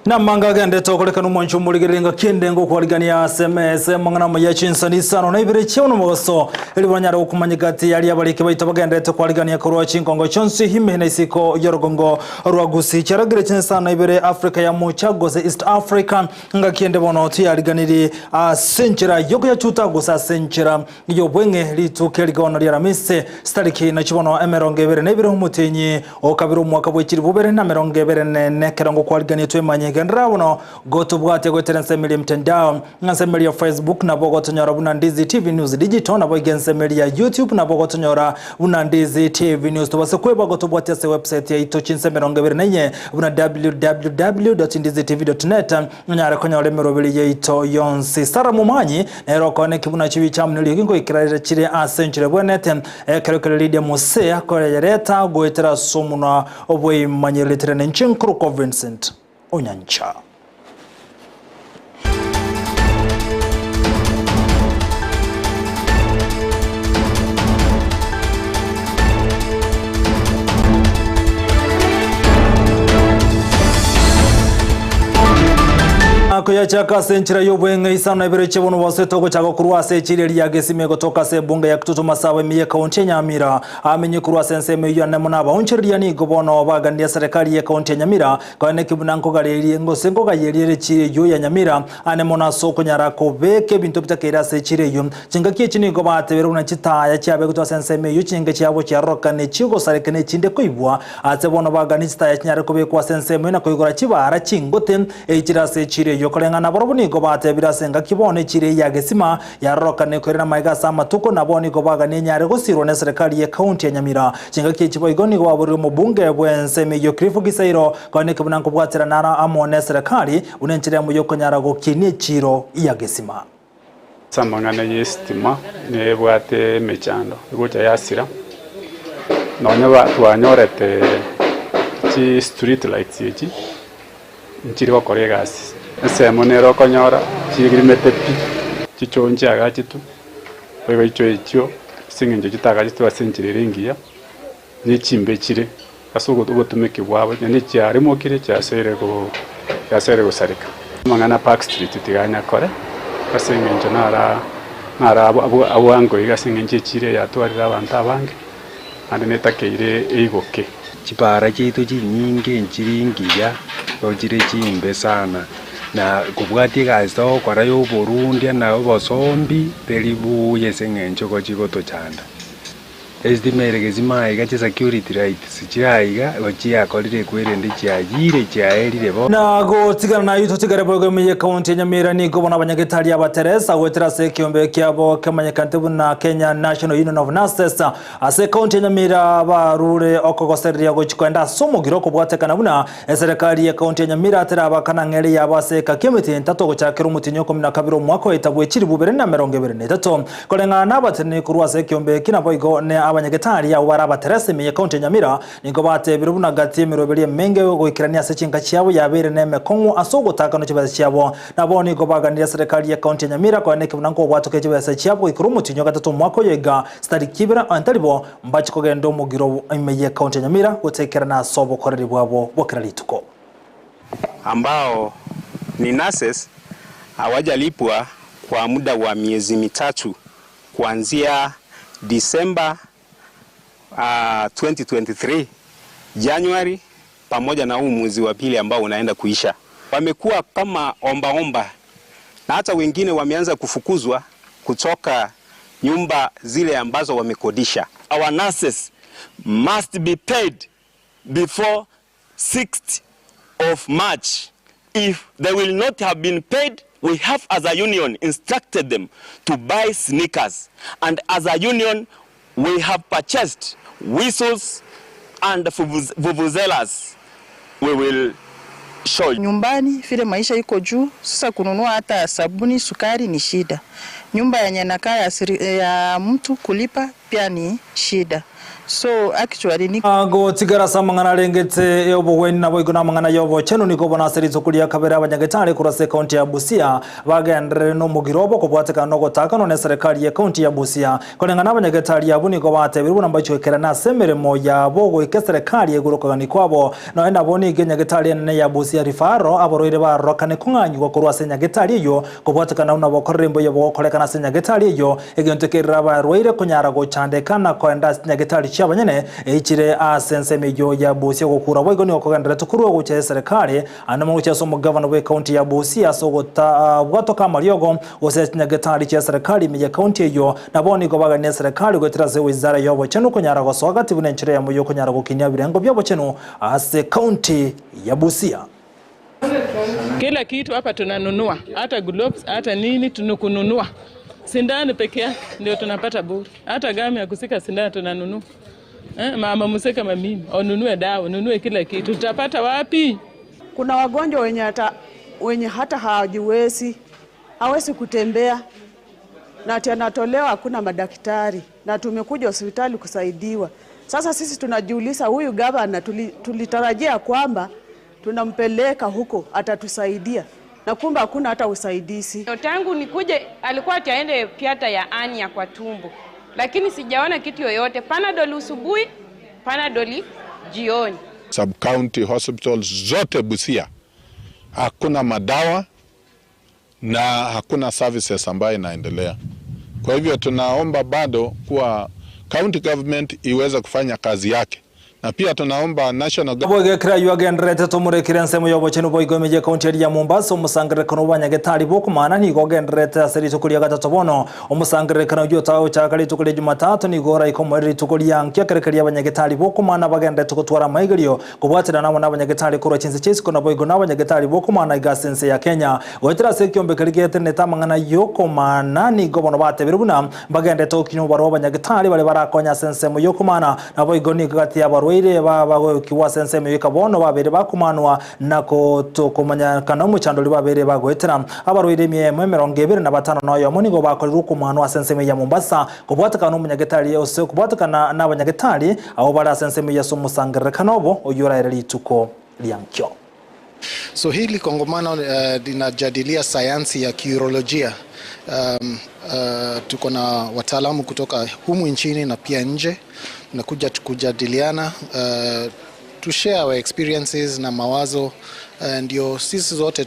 Na manga gende tokoleka numoncho muligiringa kindengo kwaligania SMS mangana mayachinsani sano na ibire chyono moso elibanyara okumanyigati yali abalike bayita bagende to kwaligania korwa chinkongo chonsi himene isiko yorogongo rwagusi charagire chinsana ibire Africa ya muchagoze East Africa nga kiende bono tuyaliganiri senchira yoko ya chuta gusa senchira yobwenge lituke ligono lya ramise stariki na chibono emeronge ibire na ibire humutenyi okabiro mwaka bwechiri bubere na meronge ibire ne kerango kwaligania twemanye Rabuno goto bwate gweterense mili mtandao nganse mili ya Facebook na bogo tonyora Bunandizi TV News Digital na boigense mili ya YouTube na bogo tonyora Bunandizi TV News tubase kweba goto bwate se website ya itochinse merongebere nenye buna www.indizitv.net nyara konyole merobili ya ito yonsi Sara Mumanyi na erokone kibuna chiwi chamu nili yukingo ikirarira chile asenchile bwenete kerokele lidia musea kore yareta goetera sumuna obwe manyelitere nchinkruko Vincent Onyancha. Kuya chaka senchira yobwenga isana ibere chebono waseto chako kurwase chireli yagesime gotoka se bunga ya kututu masawe miye kaunti Nyamira amenye kurwase nseme yane munaba onchiriya ni gobono bagandia serikali ya kaunti Nyamira kwane kibunanko galeri ngosengo gayeri chire yo ya Nyamira ane mona soko nyara kobeke bintu bitakera se chire yo chingakie chini gobate beruna chitaya chabe gutose nseme yo chinga cyabo cyaroka ne chigo sarekene chinde koibwa ate bono bagani chitaya nyara kobekwa senseme na koigora chibara chingote echirase chire yo kolengana borobuni gobate birasenga kibone chire yagesima yaroka ne korera maiga sama tuko naboni gobaga ne nyare gosiro ne serikali ya kaunti ya Nyamira chinga kichibo igoni go aburi mu bunge bwense yo Krifu Gisairo kone kibunanko bwatira nara amone serikali unenchire mu yoko nyara go kini chiro yagesima samangana yestima ne bwate mechando gocha yasira nonyo twanyorete chi street lights yichi nchiri bakore gasi ese monero konyora chigrimete pi chichonje agachitu oyo icho singenje kitagachitu asenjiriringiya ni chimbe chire asugo tugotumeke bwabo ni cyari mokire cyasere go sarika mangana Park Street tiganya kore asengenje nara awango igasengenje chire yatwarira abantu abange ande netakeire eigoke chipara chitu chinyinge nchiringiya ochire chimbe sana na kubwati gazo kwara yo Burundi na bosombi belibuye sengencho ko chigoto chanda estimere gezima igache security rights chiraiga gochia kolire kwerende chiagire chiaerire bo na go tigana na yuto tigare bogo miye kaunti Nyamira ni go bona banyagetali abateresa wetera se kiombe kyabo kamanya kantebu na Kenya National Union of Nurses ase kaunti Nyamira barure okogoseria go chikwenda somo giroko bwatekana buna serikali ya kaunti Nyamira atera abakana ngere yabase kakimiti entato go chakira umutinyo 12 mwako etabwe chiri bubere na meronge bere netato kolenga nabatene kurwa se kiombe kina boigo ne abanyagetari ya waraba terese miye kaunti Nyamira ningo bate birubuna gati mirobeli menge go ikirania se chinga cyabo yabere neme kongo asogo takano kibaza cyabo naboni go baganira serikali ya kaunti Nyamira kwa neke bunango bwatoke kibaza cyabo ikirumutinyo gatatu mwako yega stari kibira antalibo mbachiko gendo mugiro miye kaunti Nyamira gutekerana sobo koreri bwabo bokiralituko ambao ni nurses hawajalipwa kwa muda wa miezi mitatu kuanzia December 2023 January pamoja na huu mwezi wa pili ambao unaenda kuisha. Wamekuwa kama omba na hata wengine wameanza kufukuzwa kutoka nyumba zile ambazo wamekodisha. Our nurses must be paid before 6th of March. If they will not have been paid, we have as a union instructed them to buy sneakers, and as a union we have purchased whistles and vuvuzelas. We will show you. Nyumbani vile maisha iko juu, sasa kununua hata sabuni, sukari ni shida. Nyumba yenye nakaa ya mtu kulipa pia ni shida. So actually ni go tigara samangana rengete yobo weni na boigona mangana yobo chenu niko bona serizo kulia kabera abanyagetari kurase county ya Busia bagendere no mugirobo kubwateka no gotaka no serikali ya county ya Busia kolengana abanyagetari yabu niko batebiru namba chwekera na semeremo ya bogo ike serikali yegurukaga ni kwabo no enda boni genyagetari ne ya Busia rifaro aboroire barokane kunganywa kurwase nyagetari yo kubwateka na una bokorembo yobo kolekana senyagetari yo egentekerera barwaire kunyara go chandekana koenda nyagetari abanyene ichire asensemejo ya Busia gukura boigo ni okogandira tukuru guche serikali anamo guche somo governor we county ya Busia sogota bwatoka mariogo osenya getari cha serikali me county yo naboni go bagane serikali gwetira ze wizara yobo chenu kunyara go swagati bune nchire ya muyo kunyara go kinya birengo byobo chenu ase county ya Busia. Kila kitu hapa tunanunua, hata gloves, hata nini tunukununua. Sindano peke yake ndio tunapata bure. Hata gami ya kusika sindano tunanunua. Mama museka mimi, ununue dawa, ununue kila kitu. Tutapata wapi? Kuna wagonjwa wenye hata hawajiwezi, hawezi kutembea. Na anatolewa hakuna madaktari na tumekuja hospitali kusaidiwa. Sasa sisi tunajiuliza huyu gavana tulitarajia kwamba tunampeleka huko atatusaidia. Na kumbe hakuna hata usaidizi. Tangu nikuje alikuwa ataende piata ya ania kwa tumbo. Lakini sijaona kitu yoyote. Panadol usubuhi, Panadol jioni. Sub county hospitals zote Busia hakuna madawa na hakuna services ambayo inaendelea. Kwa hivyo tunaomba bado kuwa county government iweze kufanya kazi yake. Na pia tunaomba national government kira yuagendrete tumure kirensemo yobo chenu boigo meje county ya Mombasa umusangire kono banyagetari boku mana ni gogendrete aseri tukulia gatatu bono umusangire kono jota cha kali tukulia Jumatatu ni gora ikomori tukulia nkiakerekeria banyagetari boku mana bagende tukutwara maigirio kubwatira nabo nabanyagetari kuro chinse chisi kono boigo nabanyagetari boku mana igasense ya Kenya wetira sekiombe kirigete netamangana yoko mana ni gobono batebiruna bagende tokinyo baro banyagetari bale barakonya sense mu yoko mana na boigo ni gati ya wire baba kiwa sense mewika bono babere bakumanwa nako tokomanya kana muchandoli babere bagwetera abarwire myemwe 25 nayo munigo bakorera kumanwa sense ya Mombasa kubwataka no munyagetari yose kubwataka n'abanyagetari abo bara sense ya somusangire kanobo oyura lituko liankyo. So hili kongomano linajadilia sayansi ya kiurolojia. Tuko na wataalamu kutoka humu nchini na pia nje na kuja kujadiliana to share our experiences na mawazo ndio sisi zote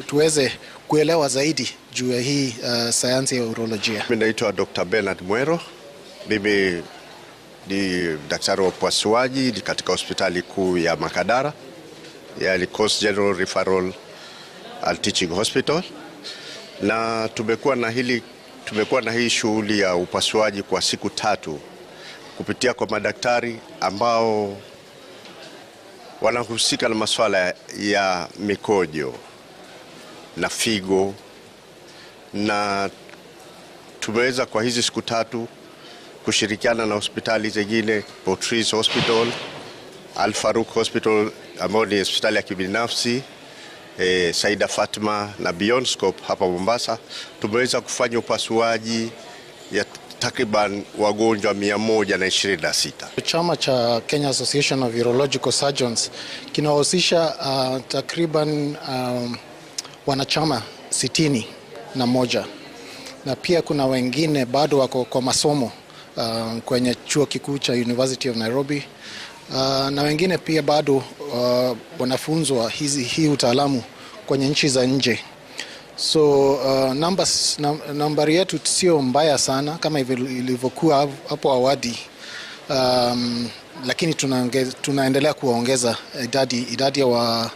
tuweze kuelewa zaidi juu ya hii sayansi ya urolojia. Mimi naitwa Dr. Bernard Mwero. Mimi ni daktari wa upasuaji katika hospitali kuu ya Makadara ya Coast General Referral and Teaching Hospital, na tumekuwa na hii shughuli ya upasuaji kwa siku 3 kupitia kwa madaktari ambao wanahusika na masuala ya mikojo na figo, na tumeweza kwa hizi siku 3 kushirikiana na hospitali zingine, Portris Hospital, Al Farouk Hospital ambao ni hospitali ya kibinafsi, Saida Fatma na Beyond Scope hapa Mombasa. Tumeweza kufanya upasuaji ya takriban wagonjwa 126. Chama cha Kenya Association of Urological Surgeons kinahusisha takriban wanachama 61 na pia kuna wengine bado wako kwa masomo kwenye chuo kikuu cha University of Nairobi, na wengine pia bado wanafunzwa hii utaalamu kwenye nchi za nje. So nambari yetu sio mbaya sana kama ilivyokuwa hapo awali, lakini tunaendelea kuongeza idadi ya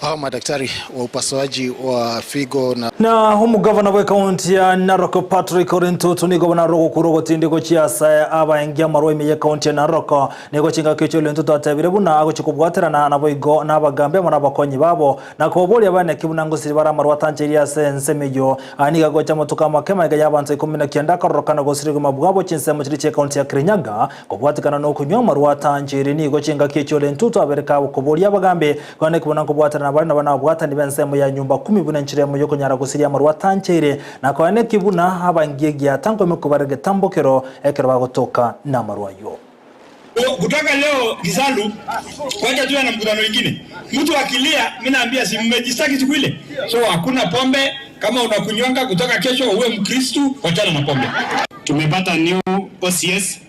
hao madaktari wa upasuaji wa figo na humu governor wa county ya Narok Patrick Orintutu ni governor rogo kurogo tindiko chiasa abaengia marwe ya county ya Narok niko chinga kicho lentutu atabire buna ago chikubwatira na boigo na bagambe mona bakonyi babo na koboli abane kibunango siribara marwa tancheria sensemejo aniga gocha motuka makema ga yabanze 19 karokana go sirigo mabwabo chinsemo chiriche county ya Kirinyaga kobwatikana no kunywa marwa tancheri ni go chinga kicho lentutu abereka koboli abagambe kwane kibunango bwatira na bari nabana bwatani bensemo ya nyumba 10 buna nchiremo yo kunyara gusiria mu rwatanchire na kwane kibuna abangiye giatango mekubarege tambokero ekero bagotoka na marwayo. Kutoka leo Gisalu kwaje tuwe na mkutano mwingine. Mtu akilia mimi naambia si mmejistaki siku ile. So hakuna pombe, kama unakunywanga kutoka kesho uwe Mkristo wachana na pombe. Tumepata new OCS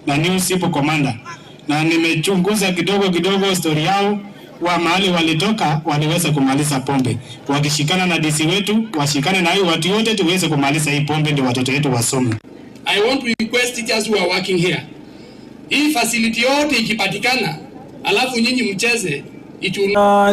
na new SIPO commander. Na nimechunguza kidogo story yao wa mahali walitoka waliweza kumaliza pombe. Wakishikana na DC wetu, washikane na hiyo watu wote tuweze kumaliza hii pombe ndio watoto wetu wasome. I want to request teachers who are working here. Hii facility yote ikipatikana, alafu nyinyi mcheze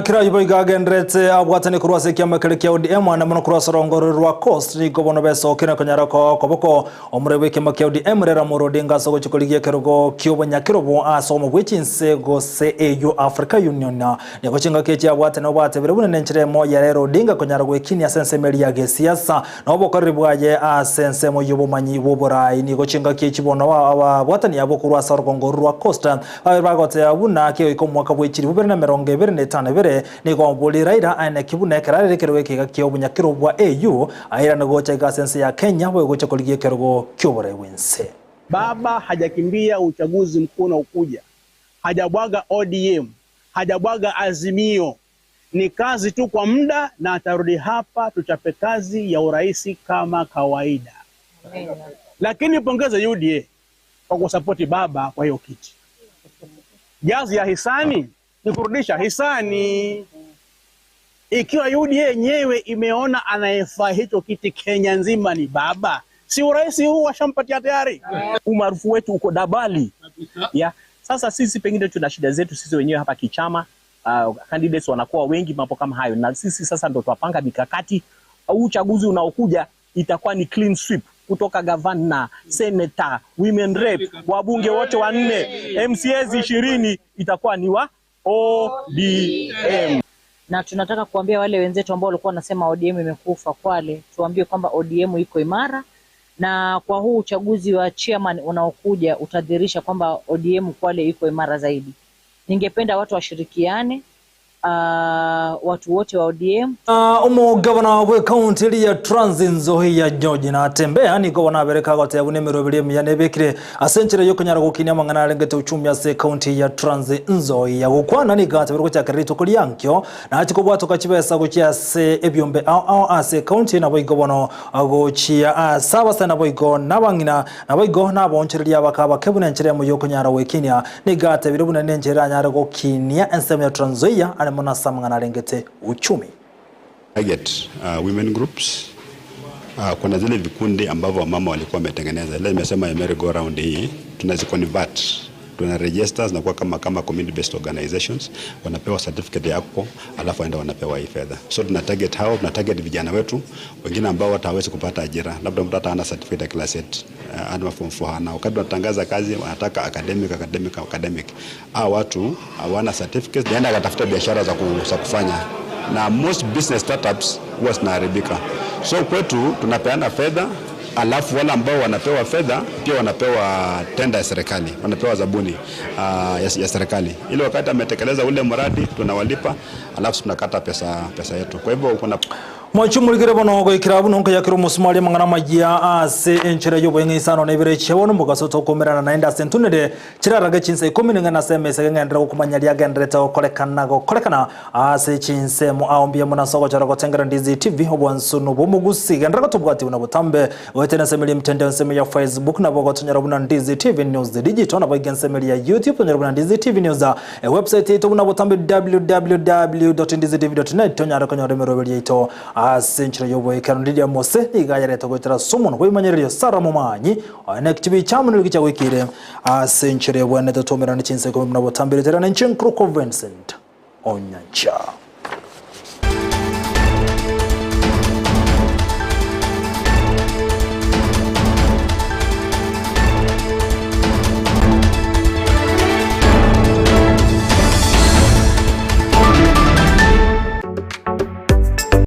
kira yubo igagendrete abwatani kurwase kiama kerekia ODM na mono kurwasa rongoro rwa coast ni gobono beso kina konyara ko koboko omurebe kiama kia ODM rera murodinga so chikoligie kerogo kiobo nyakirobo aso mu bwichinse go CAU Africa Union ne gochinga kechi abwatani obate bere bunene nchire mo ya rero dinga konyara go ikini asensemeli ya gesiasa na oboko ribwaje asense mo yubo manyi boborai ni gochinga kechi bono abwatani abo kurwasa rongoro rwa coast bagote abuna ke ikomwaka bwechiri bubere na meronge bere netane bere ni gombuli raira ane kibune kerare kerowe kiga kyo bunyakiro bwa AU aira nagocha gasense ya Kenya bwe gocha koligie kerogo kyobore wense. Baba hajakimbia uchaguzi mkuu na ukuja, hajabwaga ODM, hajabwaga Azimio, ni kazi tu kwa muda na atarudi hapa tuchape kazi ya uraisi kama kawaida. Lakini pongeza UDA kwa kusapoti baba kwa hiyo kiti. Jazi ya hisani ni kurudisha hisani. Ikiwa UDA yenyewe imeona anayefaa hicho kiti Kenya nzima ni baba, si uraisi huu washampatia tayari. Umaarufu wetu uko dabali. Ya, sasa sisi pengine tuna shida zetu sisi wenyewe hapa kichama, candidates wanakuwa wengi mambo kama hayo, na sisi sasa ndo tuwapanga mikakati. Uchaguzi unaokuja itakuwa ni clean sweep kutoka governor, senator, women rep, wabunge wote 4, MCAs 20 itakuwa ni wa ODM. Na tunataka kuambia wale wenzetu ambao walikuwa wanasema ODM imekufa Kwale, tuambie kwamba ODM iko imara, na kwa huu uchaguzi wa chairman unaokuja utadhihirisha kwamba ODM Kwale iko imara zaidi. Ningependa watu washirikiane, watu wote wa ODM. Gavana we county ya Trans Nzoia George na atembea ni gavana bereka gote abune mirobiri miyane bekire asenchire yo kunyara gukinya mangana arengete uchumi ya se county ya Trans Nzoia gukwana ni gate beriko cyakarito kuri yankyo na akikobwa tukachibesa gukia se ebyombe ase county na boigo bono agochia saba sana boigo nabangina na boigo naboncheria bakaba kebune nchire mu yo kunyara wekinya ni gate birubune nenjera nyara gukinya ensem ya Trans Nzoia mona samangana rengete uchumi. Target women groups, kuna zile vikundi ambavyo mama walikuwa wametengeneza. Ile nimesema ya merry go round hii tunaziconvert, tuna registers na kuwa kama community based organizations, wanapewa certificate yako alafu aenda wanapewa hii fedha. So tuna target hao, tuna target vijana wetu wengine ambao wataweza kupata ajira, labda mtu hata ana certificate ya class 8 ana form 4 na wakati wanatangaza kazi wanataka academic. Watu hawana certificates, ndio akatafuta biashara za kufanya, na most business startups huwa zinaharibika. So kwetu tunapeana fedha, alafu wale ambao wanapewa fedha pia wanapewa tenda ya serikali, wanapewa zabuni ya serikali. Ile wakati ametekeleza ule mradi tunawalipa, alafu tunakata pesa yetu. Kwa hivyo kuna Mwachumulikire bono go ikirabu nonka yakiro musumali mangana majia ase enchire yobo ngisano na ibere chebono mugaso tokomerana na enda sentunede chiraraga chinse 10 na semese ngendera kumanyali agendreta kolekana ase chinse mu aombia muna sogo charago tengera ndizi TV obwansunu bomugusi gendera tubwati una butambe wetena semeli mtende nseme ya Facebook na bogo tunyarabuna ndizi TV News the digital na bogen semeli ya YouTube tunyarabuna ndizi TV News website yetu una butambe www.ndizitv.net tunyarako nyoremero yeto asenchira yobo ikandidia mose igayareta gutera somuno kwimanyiriyo sara mumanyi anakitibi chamunuru kicha wikire asenchira bwana totomera n'ichinse ko muna botambire terana nchinkuru Vincent Onyancha.